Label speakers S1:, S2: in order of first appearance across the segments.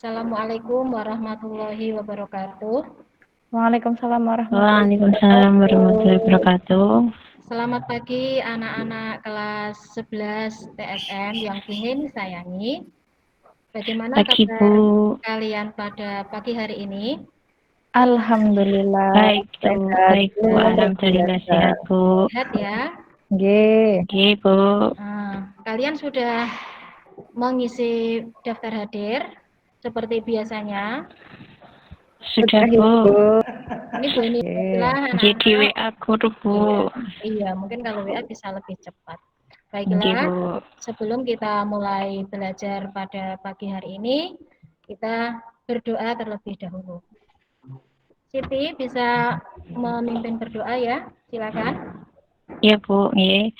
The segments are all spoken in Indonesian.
S1: Assalamualaikum warahmatullahi wabarakatuh.
S2: Waalaikumsalam warahmatullahi
S3: Waalaikumsalam warahmatullahi wabarakatuh.
S1: Selamat pagi anak-anak kelas 11 TSM yang Bu Heni sayangi. Bagaimana
S3: Pagi,
S1: kabar
S3: Bu.
S1: kalian pada pagi hari ini?
S2: Alhamdulillah
S3: Baik, Bu.
S2: sehat.
S3: Baik, Bu. Alhamdulillah sehat, Bu.
S1: Sehat ya.
S2: Nggih.
S3: Oke, Bu.
S1: Kalian sudah mengisi daftar hadir seperti biasanya?
S3: Sudah, Bu.
S1: Ini Bu Heni bilang
S3: Jadi
S1: anak-anak.
S3: WA guru, Bu.
S1: Iya, mungkin kalau WA bisa lebih cepat.
S3: Oke,
S1: Baiklah,
S3: Bu.
S1: sebelum kita mulai belajar pada pagi hari ini, kita berdoa terlebih dahulu. Siti bisa memimpin berdoa ya, silakan.
S3: Ya, Bu. Nggih.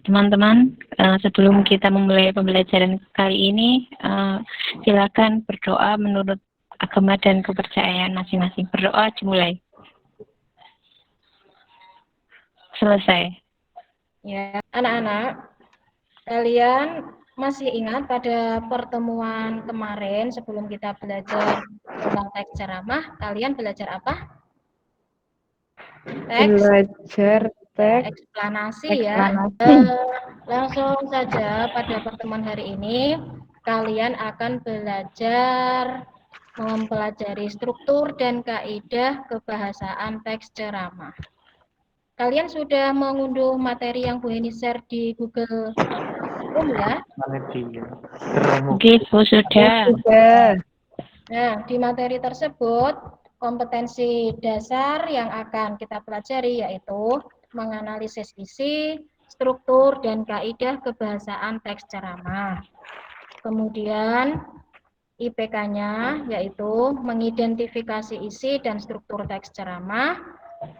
S3: Teman-teman, sebelum kita memulai pembelajaran kali ini, silakan berdoa menurut agama dan kepercayaan masing-masing. Berdoa dimulai. Selesai.
S1: Ya, anak-anak, kalian masih ingat pada pertemuan kemarin sebelum kita belajar tentang teks ceramah, kalian belajar apa?
S2: Belajar teks
S1: eksplanasi ya. Langsung saja pada pertemuan hari ini kalian akan belajar mempelajari struktur dan kaidah kebahasaan teks ceramah. Kalian sudah mengunduh materi yang Bu Heni share di Google Classroom ya?
S3: Oke, Bu, sudah.
S1: Nah, di materi tersebut kompetensi dasar yang akan kita pelajari yaitu menganalisis isi, struktur, dan kaidah kebahasaan teks ceramah. Kemudian IPK-nya yaitu mengidentifikasi isi dan struktur teks ceramah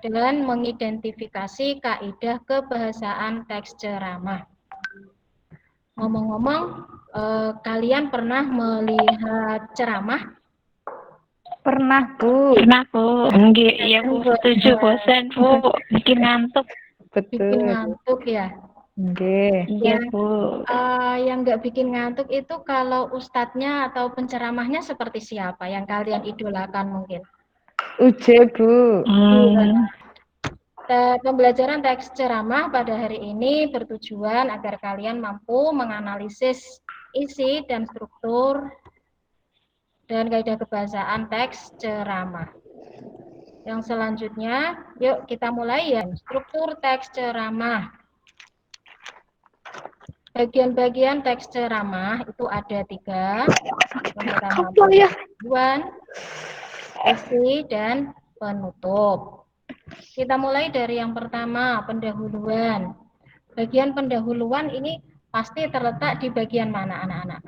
S1: dan mengidentifikasi kaidah kebahasaan teks ceramah. Ngomong-ngomong, kalian pernah melihat ceramah?
S2: Pernah, Bu.
S3: Pernah, Bu. Nggih, iya, Bu. Setuju, bosan, Bu. Bikin ngantuk.
S1: Bikin ngantuk ya?
S2: Nggih.
S3: Iya, Bu.
S1: Yang nggak bikin ngantuk itu kalau ustadznya atau penceramahnya seperti siapa yang kalian idolakan mungkin?
S2: Uje, Bu.
S1: Pembelajaran teks ceramah pada hari ini bertujuan agar kalian mampu menganalisis isi dan struktur dan kaidah kebahasaan teks ceramah. Yang selanjutnya, yuk kita mulai ya. Struktur teks ceramah. Bagian-bagian teks ceramah itu ada 3. Yang pertama pendahuluan, isi, dan penutup. Kita mulai dari yang pertama, pendahuluan. Bagian pendahuluan ini pasti terletak di bagian mana anak-anak?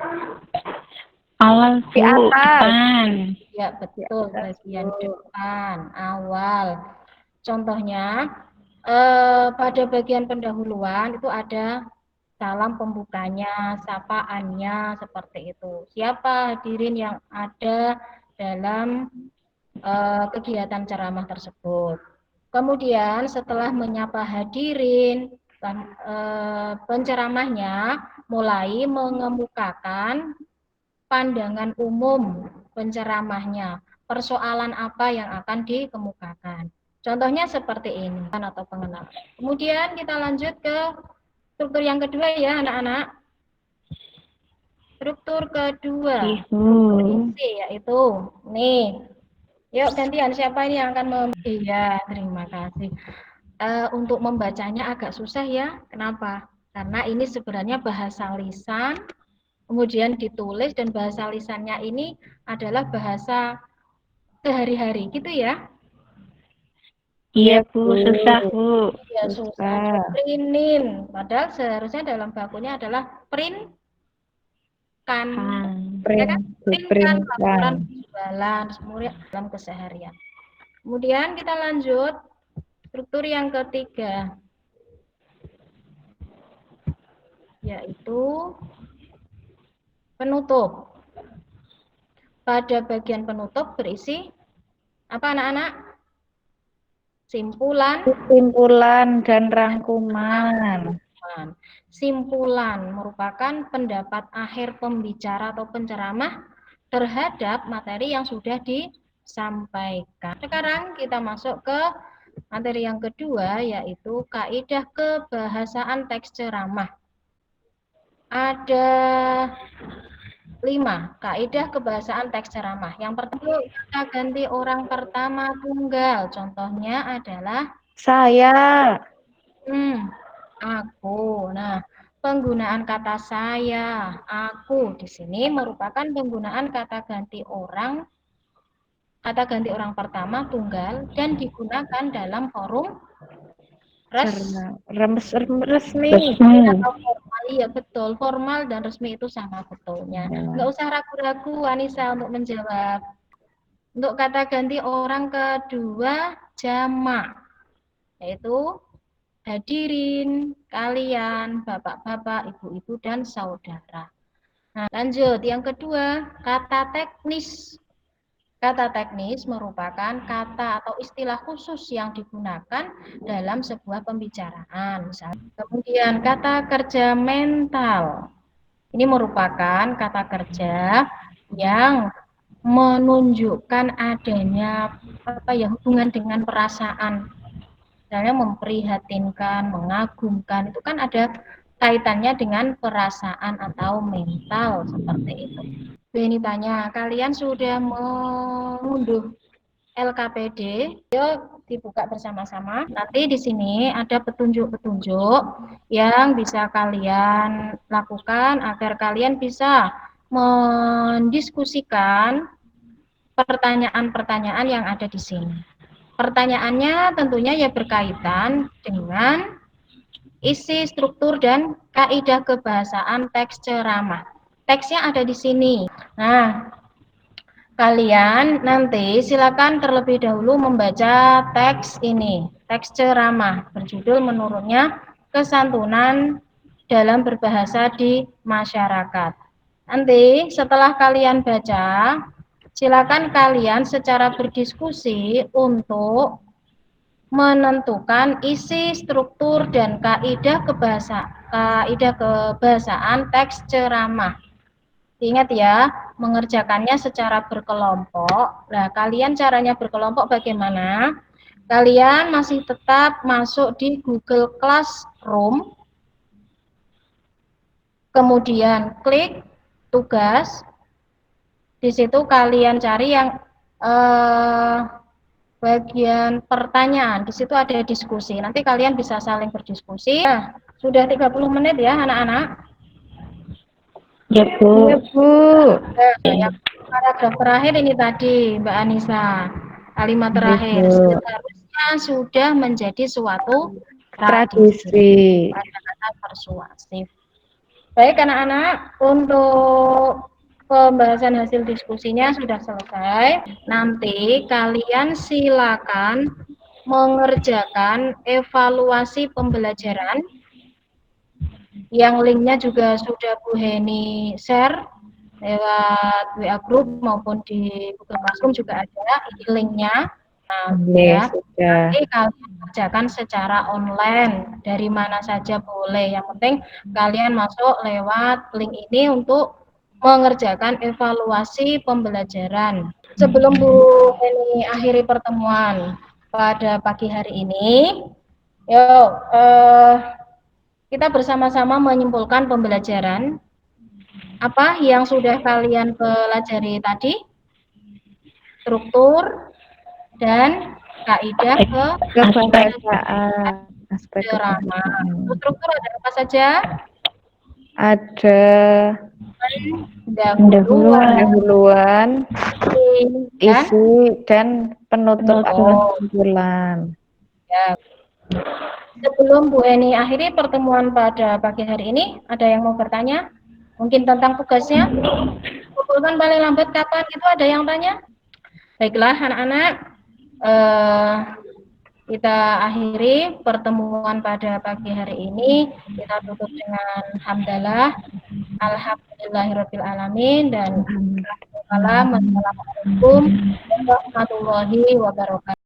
S3: Awal, Bu. Depan.
S1: Ya, betul. Bagian depan, awal. Contohnya, pada bagian pendahuluan itu ada salam pembukanya, sapaannya, seperti itu. Siapa hadirin yang ada dalam kegiatan ceramah tersebut. Kemudian setelah menyapa hadirin, penceramahnya mulai mengemukakan pandangan umum penceramahnya, persoalan apa yang akan dikemukakan. Contohnya seperti ini, atau pengenalan. Kemudian kita lanjut ke struktur yang kedua ya anak-anak. Struktur kedua, struktur isi yaitu nih. Yuk gantian, siapa ini yang akan iya, terima kasih. Untuk membacanya agak susah ya. Kenapa? Karena ini sebenarnya bahasa lisan, kemudian ditulis, dan bahasa lisannya ini adalah bahasa sehari-hari gitu ya.
S3: Iya, Bu, susah, Bu.
S1: Iya, susah. Printin, padahal seharusnya dalam bakunya adalah print kan, print kan laporan penjualan semuanya dalam keseharian. Kemudian kita lanjut struktur yang ketiga, yaitu penutup. Pada bagian penutup berisi apa anak-anak? Simpulan
S2: dan rangkuman.
S1: Simpulan merupakan pendapat akhir pembicara atau penceramah terhadap materi yang sudah disampaikan. Sekarang kita masuk ke materi yang kedua, yaitu kaidah kebahasaan teks ceramah. Ada 5 kaidah kebahasaan teks ceramah. Yang pertama, kata ganti orang pertama tunggal. Contohnya adalah
S2: Saya.
S1: Aku. Nah, penggunaan kata saya, aku di sini merupakan penggunaan kata ganti orang pertama tunggal dan digunakan dalam forum
S2: resmi.
S1: Iya betul, formal dan resmi itu sama betulnya. Nggak usah ragu-ragu Anissa untuk menjawab. Untuk kata ganti orang kedua jamak, yaitu hadirin, kalian, bapak-bapak, ibu-ibu, dan saudara. Nah, lanjut. Yang kedua, kata teknis. Kata teknis merupakan kata atau istilah khusus yang digunakan dalam sebuah pembicaraan. Misalnya. Kemudian kata kerja mental. Ini merupakan kata kerja yang menunjukkan adanya hubungan dengan perasaan. Misalnya memprihatinkan, mengagumkan, itu kan ada kaitannya dengan perasaan atau mental seperti itu. Ini tanya, kalian sudah mengunduh LKPD? Yuk dibuka bersama-sama. Nanti di sini ada petunjuk-petunjuk yang bisa kalian lakukan agar kalian bisa mendiskusikan pertanyaan-pertanyaan yang ada di sini. Pertanyaannya tentunya ya berkaitan dengan isi, struktur, dan kaidah kebahasaan teks ceramah. Teksnya ada di sini. Nah, kalian nanti silakan terlebih dahulu membaca teks ini, teks ceramah berjudul menurunnya kesantunan dalam berbahasa di masyarakat. Nanti setelah kalian baca, silakan kalian secara berdiskusi untuk menentukan isi, struktur, dan kaidah kebahasaan teks ceramah. Ingat ya, mengerjakannya secara berkelompok. Nah, kalian caranya berkelompok bagaimana? Kalian masih tetap masuk di Google Classroom, kemudian klik tugas. Di situ kalian cari yang bagian pertanyaan. Di situ ada diskusi. Nanti kalian bisa saling berdiskusi. Nah, sudah 30 menit ya anak-anak.
S3: Ya, Bu.
S2: Ya, Bu.
S1: Yang paragraf terakhir ini tadi, Mbak Anissa. Kalimat terakhir.
S2: Bu.
S1: Seharusnya sudah menjadi suatu
S2: Tradisi.
S1: Kata-kata persuasif. Baik anak-anak, untuk pembahasan hasil diskusinya sudah selesai. Nanti kalian silakan mengerjakan evaluasi pembelajaran yang linknya juga sudah Bu Heni share lewat WA Group maupun di Google Classroom juga ada ini linknya. Nah, ya, nanti kalian kerjakan secara online dari mana saja boleh. Yang penting kalian masuk lewat link ini untuk mengerjakan evaluasi pembelajaran. Sebelum Bu Heni akhiri pertemuan pada pagi hari ini, yuk kita bersama-sama menyimpulkan pembelajaran. Apa yang sudah kalian pelajari tadi? Struktur dan kaidah
S2: kebahasaan. Aspek
S1: ceramah. Struktur ada apa saja?
S2: Ada pendahuluan, isi, dan penutup atau kesimpulan.
S1: Ya. Sebelum Bu Eni akhiri pertemuan pada pagi hari ini, ada yang mau bertanya? Mungkin tentang tugasnya? Kumpulkan paling lambat kapan? Itu ada yang tanya? Baiklah anak-anak, kita akhiri pertemuan pada pagi hari ini. Kita tutup dengan hamdalah, alhamdulillahirabbil alamin, dan assalamualaikum warahmatullahi wabarakatuh.